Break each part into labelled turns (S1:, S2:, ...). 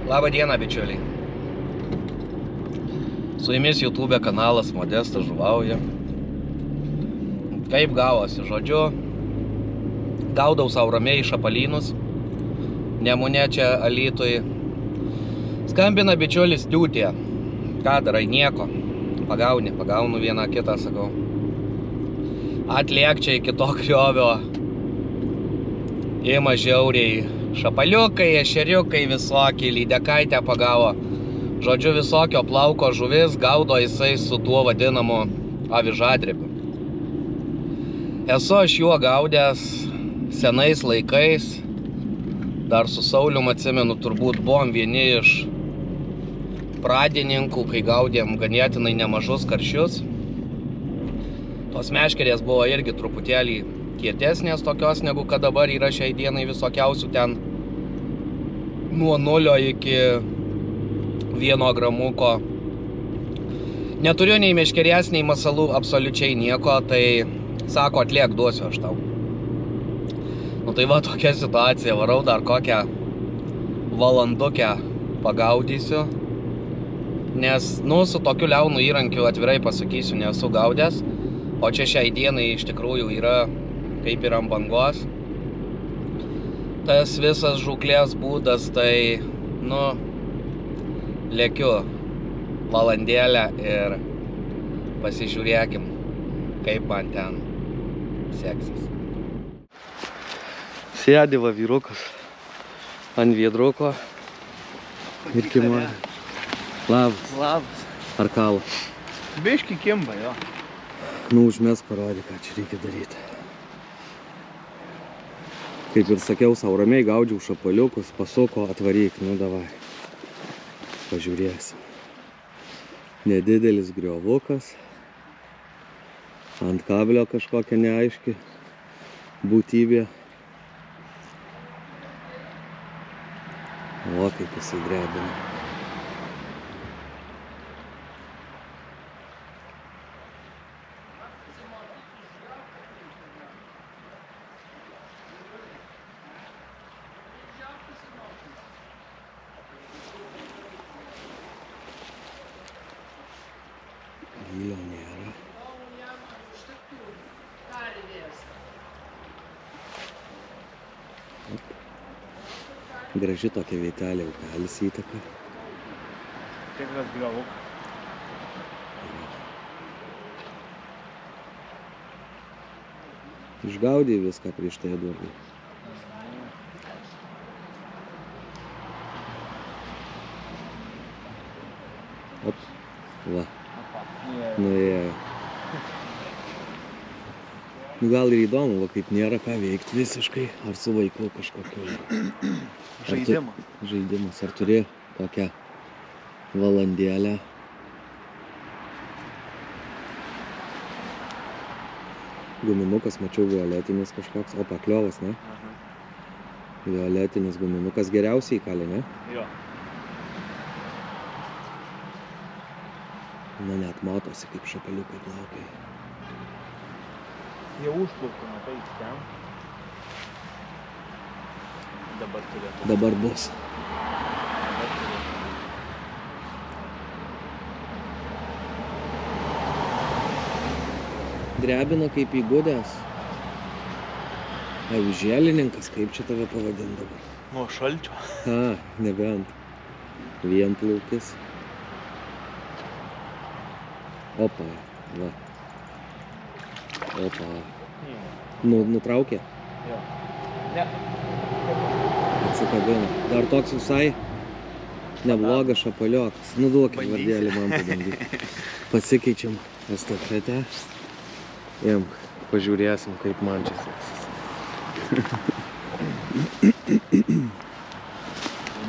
S1: Labą dieną, bičiuliai. Su jumis YouTube kanalas Modestas žuvauja. Kaip gavosi, žodžiu, gaudau savo ramiai šapalynus. Nemune čia Alytui. Skambina bičiulis Tiūtė. Ką darai, nieko. Pagaunu vieną kitą, sakau. Atliek čia iki to griovio. Ima žiauriai. Šapaliukai, ešeriukai visokie, lydekaitę pagavo. Žodžiu, visokio plauko žuvis gaudo jisai su tuo vadinamu avižadrebiu. Esu aš juo gaudęs senais laikais. Dar su Saulium atsimenu, turbūt buvom vieni iš pradininkų, kai gaudėm ganėtinai nemažus karšius. Tos meškerės buvo irgi truputėlį kietesnės tokios, negu kad dabar yra šiai dienai visokiausių ten nuo 0 iki 1 gramuko. Neturiu nei meškerės, nei masalų, absoliučiai nieko, tai sako, atliek, duosiu aš tau. Nu tai va, tokia situacija, varau dar kokią valandukę pagaudysiu, nes, nu, su tokiu liaunu įrankiu atvirai pasakysiu, nesu gaudęs, o čia šiai dienai iš tikrųjų yra kaip ir ant bangos. Tas visas žūklės būdas, tai, nu, lėkiu valandėlę ir pasižiūrėkim, kaip man ten seksis. Sėdi va vyrukas ant viedruko ir kimą. Labas.
S2: Labas.
S1: Ar kala?
S2: Biški kimba, jo.
S1: Nu, užmes parodė, ką čia reikia daryti. Kaip ir sakiau, sau ramiai gaudžiau šapaliukus, pasuko, atvaryk, nu davai. Pažiūrėsim. Nedidelis griovukas. Ant kablio kažkokia neaiški būtybė. O, kaip jisai drebina. Gylio nėra. Graži tokia vietelė, upelis įtaka.
S2: Tikras griovuk.
S1: Išgaudė viską prieš tai duobai. Op, va. Nuėjo. Nu gal ir įdomu, va kaip nėra ką veikti visiškai, ar su vaiku kažkokiu. Žaidimas. Ar turi tokią valandėlę? Guminukas, mačiau, violetinis kažkoks, o pakliovas, ne? Violetinis guminukas geriausiai įkalė, ne?
S2: Jo.
S1: Na net matosi, kaip šapaliukai plaukia.
S2: Jie užplaukė, matai, ten. Dabar turėtų.
S1: Dabar bus. Drebina kaip įgudęs. Avižėlininkas, kaip čia tave pavadint dabar?
S2: Nuo šalčio.
S1: A, nebent. Vienplaukis. Opa, va. Opa. Nutraukė?
S2: Jo. Ne.
S1: Atsikabino. Dar toks visai neblogas šapaliokas. Nu duokit vardėlį man pabandyti. Pasikeičiam estafetę. Imk, pažiūrėsim, kaip man čia seksis.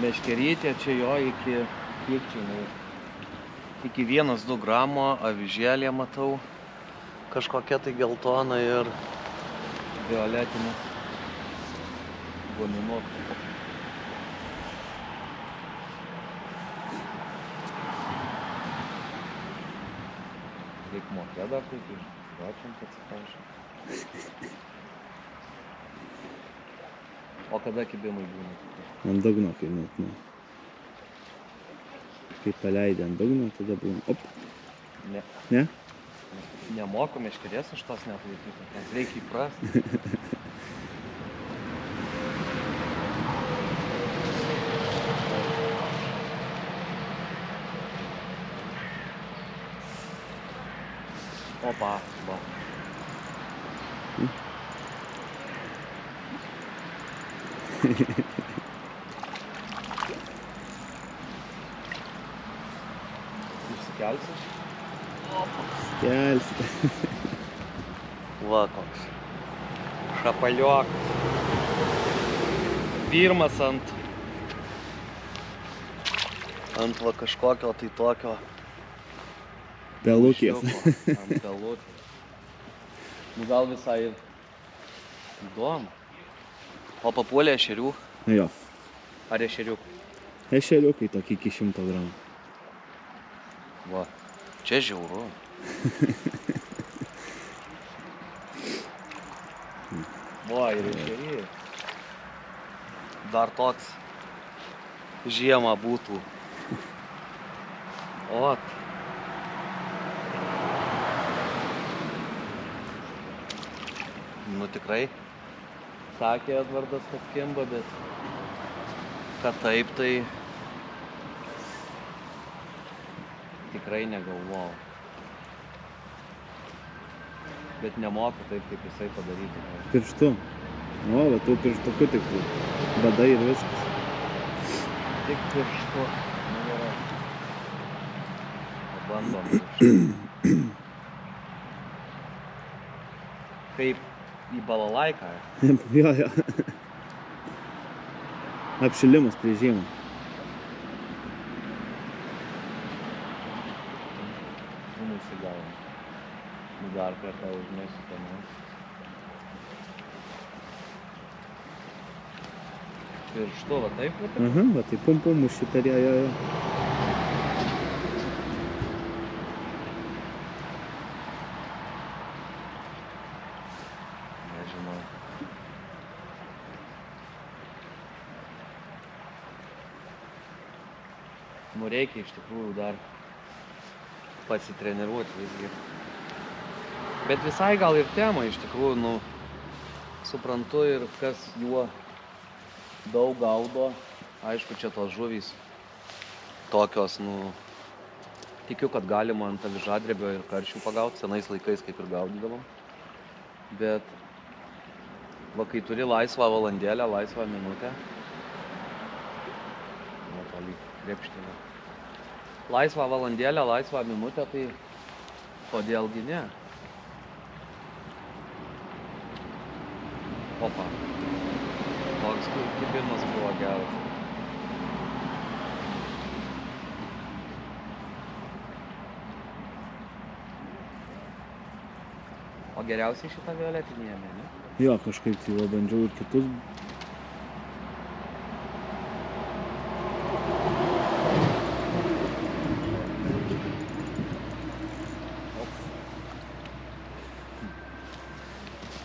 S2: Meškerytė čia jo iki, kiek čia, iki 1-2 gramo avižėlė matau. Kažkokia tai geltona ir violetinė guminukai. Reik mokėt dar taip iš vačiant atsiprašau. O kada kibimai būna?
S3: Ant dugno, kai net, nu. Kai paleidė ant dugno, tada būna. Op.
S2: Ne.
S3: Ne?
S2: Nemoku meškerės iš tos netlaikyti, nes reikia įprasti. Opa, va. Išsikelsi?
S3: Skelsi.
S2: Va koks. Šapaliokas. Pirmas ant va kažkokio tai tokio
S3: Pelukės.
S2: ant pelukės. Nu gal visai ir įdomu. O papuolė ešerių?
S3: Jo.
S2: Ar ešeriukų?
S3: Ešeriukai tokį iki 100 gramų.
S2: Va. Čia žiauru. Va, ir ešeriai. Dar toks žiemą būtų. Ot. Nu tikrai. Sakė Edvardas, kad kimba, bet kad taip, tai tikrai negalvojau. Bet nemoku taip, kaip jisai padaryti.
S3: Pirštu. O, va, tų pirštukų tik badai ir viskas.
S2: Tik pirštu. Nu gerai. Pabandom pirštu. Kaip į balalaiką.
S3: Jo, jo. Apšilimas prie žiemą.
S2: Nusigavom. Dar kartą užmėsiu ten. Pirštu, va taip?
S3: Aha, va, tai pum muši per ją, jo.
S2: Nežinau. Nu reikia iš tikrųjų dar pasitreniruoti visgi. Bet visai gal ir tema iš tikrųjų, nu, suprantu ir kas juo daug gaudo. Aišku, čia tos žuvys tokios, nu, tikiu, kad galima ant avižadrebio ir karšių pagauti, senais laikais kaip ir gaudydavom. Bet va, kai turi laisvą valandėlę, laisvą minutę, nu, palyg krepštinę. Laisvą valandėlę, laisvą minutę, tai kodėlgi ne? Opa. Toks kibimas buvo geras. O geriausiai šitą violetinį ėmė, ne?
S3: Jo, kažkaip tai va bandžiau ir kitus.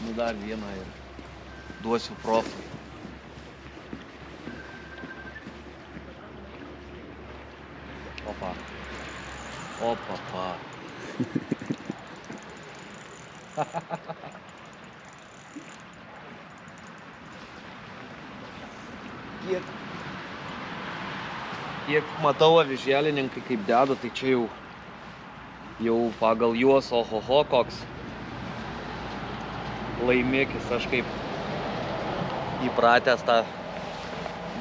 S2: Nu dar vieną ir duosiu profui. Opa. Opapa. Kiek matau avižėlininkai kaip deda, tai čia jau pagal juos ohoho koks laimikis. Aš kaip įpratęs tą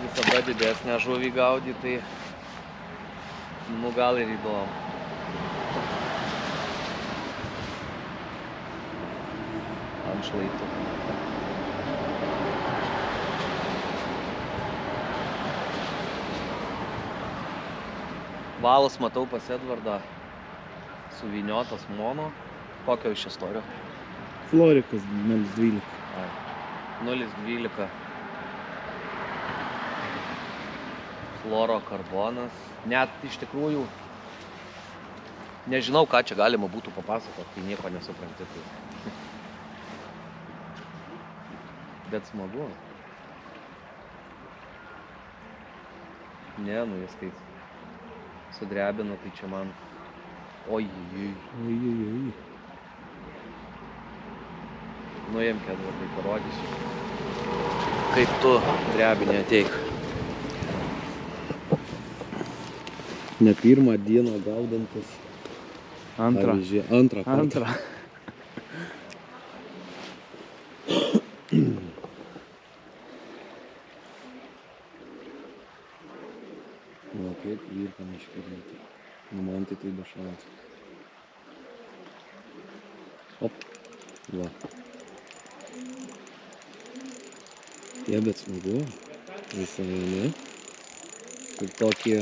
S2: visada didesnę žuvį gaudyti, tai nu gal ir įdomu. Ant šlaitų. Valas matau pas Edvardą suvyniotas mono. Kokio iš istorijos?
S3: Florikas 0,12.
S2: 0,12. Fluorokarbonas. Net iš tikrųjų Nežinau, ką čia galima būtų papasakoti, kai nieko nesupranti. Bet smagu. Ne, nu jis kai sudrebina, tai čia man... Ojijui.
S3: Ojijui.
S2: Nuimk, Edvardai, parodysiu. Kaip tu drebinė ateik.
S3: Ne pirmą dieną gaudantis.
S2: Antrą.
S3: Pavyzdžiui, antrą kartą.
S2: Antrą.
S3: Nu, kaip virka meškerėti. Nu, man tai be šansų. Op. Va. Jie, bet smagu. Visai, ne? Ir tokie...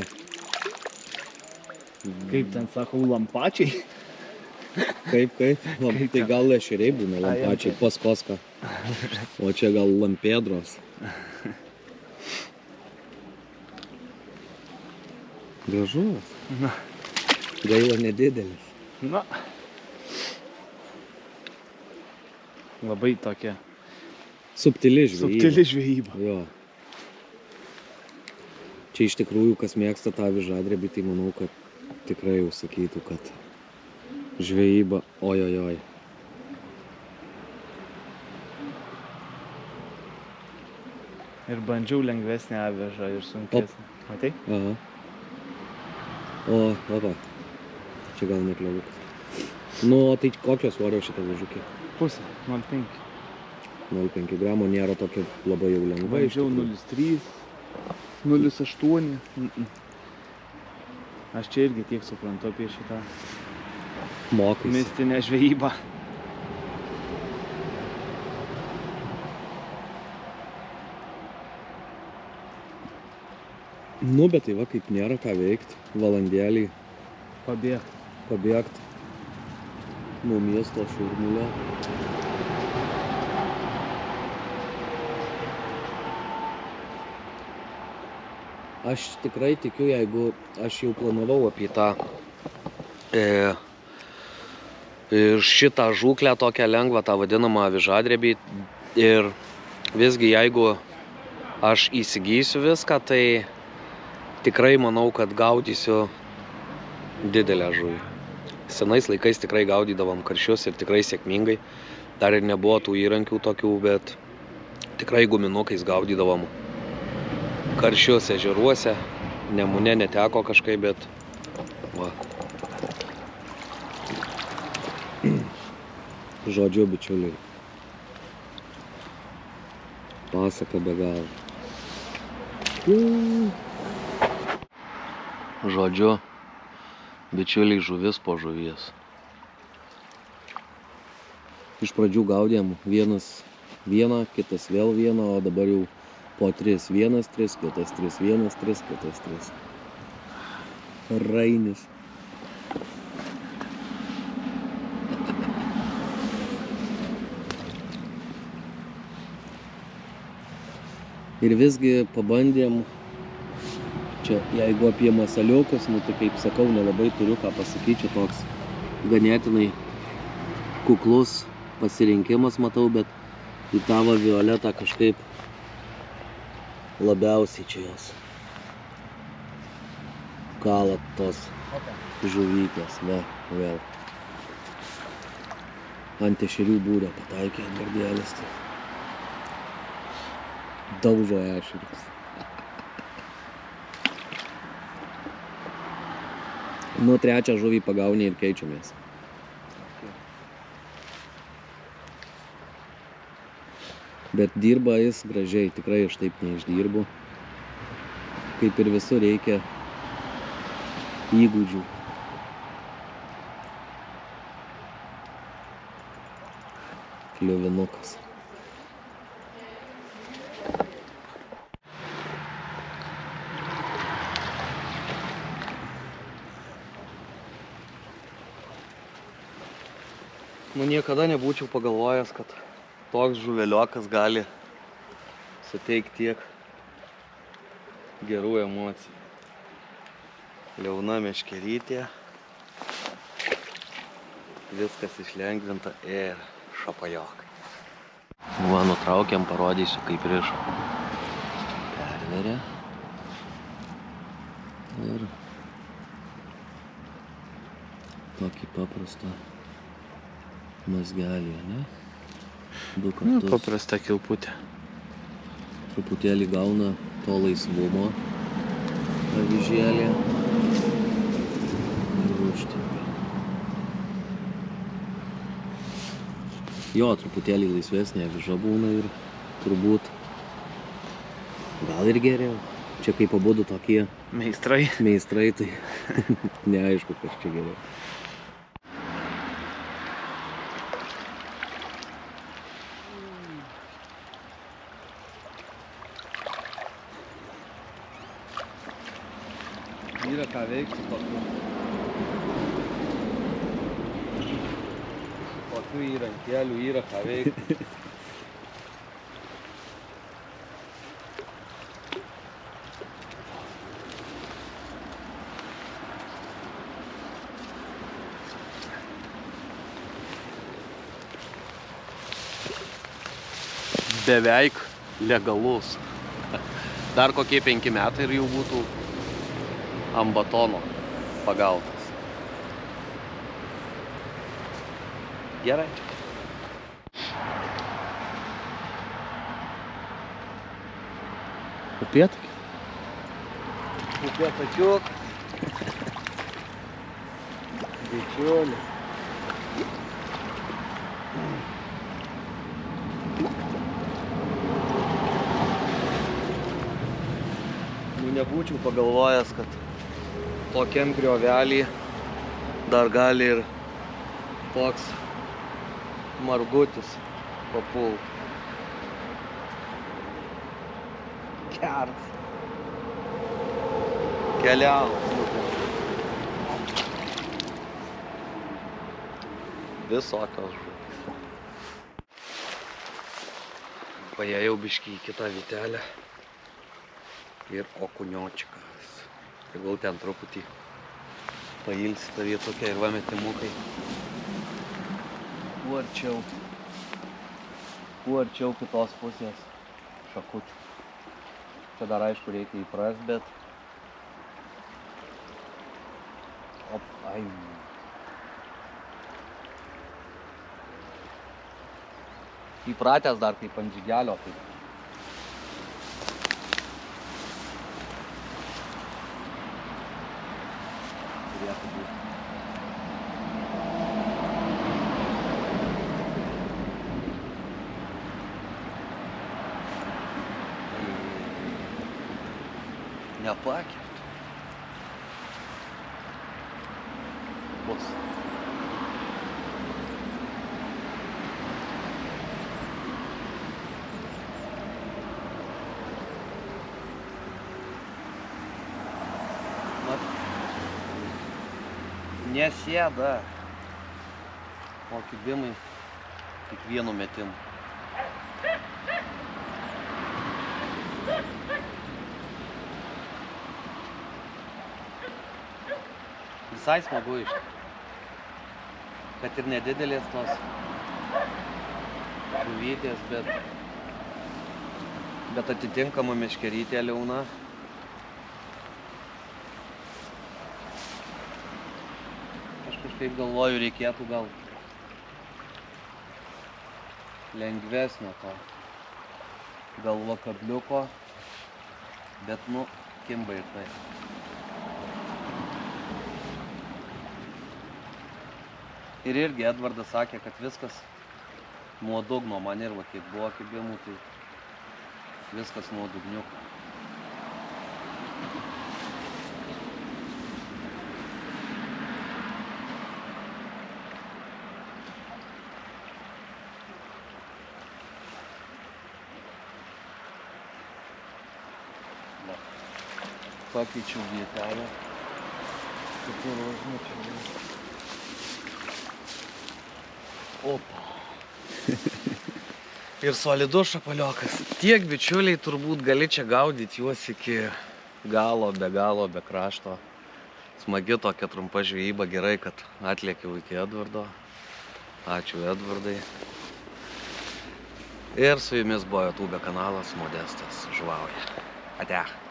S4: Kaip ten sakau, lampačiai?
S3: Kaip? Tai gal ešeriai būna lampačiai, paskoska. O čia gal lampėdros. Gražus.
S4: Na.
S3: Gaila nedidelis.
S4: Na. Labai tokia
S3: Subtili žvejyba.
S4: subtili žvejyba.
S3: Jo. Čia iš tikrųjų, kas mėgsta tą avižadrebį, tai manau, kad tikrai jau sakytų, kad žvejyba, ojojoj.
S4: Ir bandžiau lengvesnę avižą ir sunkesnę. Matai?
S3: Aha. O, opa. Čia gal nekliavukas. Nu, o tai kokio svorio šitą avižukį?
S4: Pusė, 0,5.
S3: 0,5 gramo, nėra tokia labai jau lengva.
S4: Bandžiau 0,3, 0,8. Aš čia irgi tiek suprantu apie šitą
S3: Mokais.
S4: mistinę žvejybą.
S3: Nu, bet tai va, kaip nėra ką veikti, valandėlį pabėgti nuo miesto šurmulio. Aš tikrai tikiu, jeigu aš jau planavau apie tą šitą žūklę tokią lengvą, tą vadinamą avižadrebį. Ir visgi, jeigu aš įsigysiu viską, tai tikrai manau, kad gaudysiu didelę žuvį. Senais laikais tikrai gaudydavom karšius ir tikrai sėkmingai. Dar ir nebuvo tų įrankių tokių, bet tikrai guminukais gaudydavom karšius ežeruose. Nemune neteko kažkaip, bet va. Žodžiu, bičiuliai. Pasaka be galo. Žodžiu, bičiuliai, žuvis po žuvies. Iš pradžių gaudėm vieną, kitas vėl vieną, o dabar jau po 3, 1, 3, kitas 3, 1, 3, kitas 3. Rainis. Ir visgi pabandėm, čia jeigu apie masaliukus, nu tai kaip sakau, nelabai turiu ką pasakyti, čia toks ganėtinai kuklus pasirinkimas matau, bet į tavo violetą kažkaip labiausiai čia jos kalat tos žuvytės, va, vėl. Ant ešerių būrio pataikė Edvardėlis. Daužo ešerius. Nu, trečią žuvį pagaunė ir keičiamės. Bet dirba jis gražiai, tikrai aš taip neišdirbu. Kaip ir visur reikia įgūdžių. Kliuvinukas. Nu, niekada nebūčiau pagalvojęs, kad toks žuveliokas gali suteikti tiek gerų emocijų. Liauna meškerytė. Viskas išlengvinta ir šapajok. Va, nutraukiam, parodysiu, kaip rišo. Perveria. Ir tokį paprastą mazgelį, ne? Du kartus.
S4: Paprasta kilputė.
S3: Truputėlį gauna to laisvumo avižėlė. Ir užtempia. Jo, truputėlį laisvesnė aviža būna ir turbūt gal ir geriau. Čia kaip abudu tokie
S4: Meistrai.
S3: meistrai, tai neaišku, kas čia geriau.
S2: Yra ką veikti tokių įrankėlių, yra ką veikti.
S3: Beveik legalus. Dar kokie 5 metai ir jau būtų ant batono pagautas. Gerai.
S4: Upėtakis.
S2: Upėtakiuk. Bičiulis.
S3: Nebūčiau pagalvojęs, kad tokiam griovelį dar gali ir toks margutis papult. Geras. Keliaus. Visokios žuvys. Paėjau biškį į kitą vitelę. Ir okuniočikas. Tai gal ten truputį pailsi ta vietokia ir va metimukai.
S2: Kuo arčiau kitos pusės šakučių. Čia dar aišku reikia įprast, bet... Op, ai. Įpratęs dar kaip ant žygelio, taip. Turėtų būti.
S3: Nepakert. Bus. Nesėda. O kibimai tik vienu metimu. Visai smagu iš tikrųjų. Kad ir nedidelės tos žuvytės, bet atitinkama meškerytė liauna. Kažkaip galvoju, reikėtų gal lengvesnio to galva kabliuko, bet nu, kimba ir tai. Ir irgi Edvardas sakė, kad viskas nuo dugno, man ir va, kaip buvo kibimų, tai viskas nuo dugniuko. Pakeičiau vietelę. Kitur užmečiau. Opa. Ir solidus šapaliokas. Tiek bičiuliai turbūt gali čia gaudyti juos iki galo, be krašto. Smagi tokia trumpa žvejyba, gerai, kad atlėkiau iki Edvardo. Ačiū Edvardai. Ir su jumis buvo YouTube kanalas Modestas žuvauja. Ate.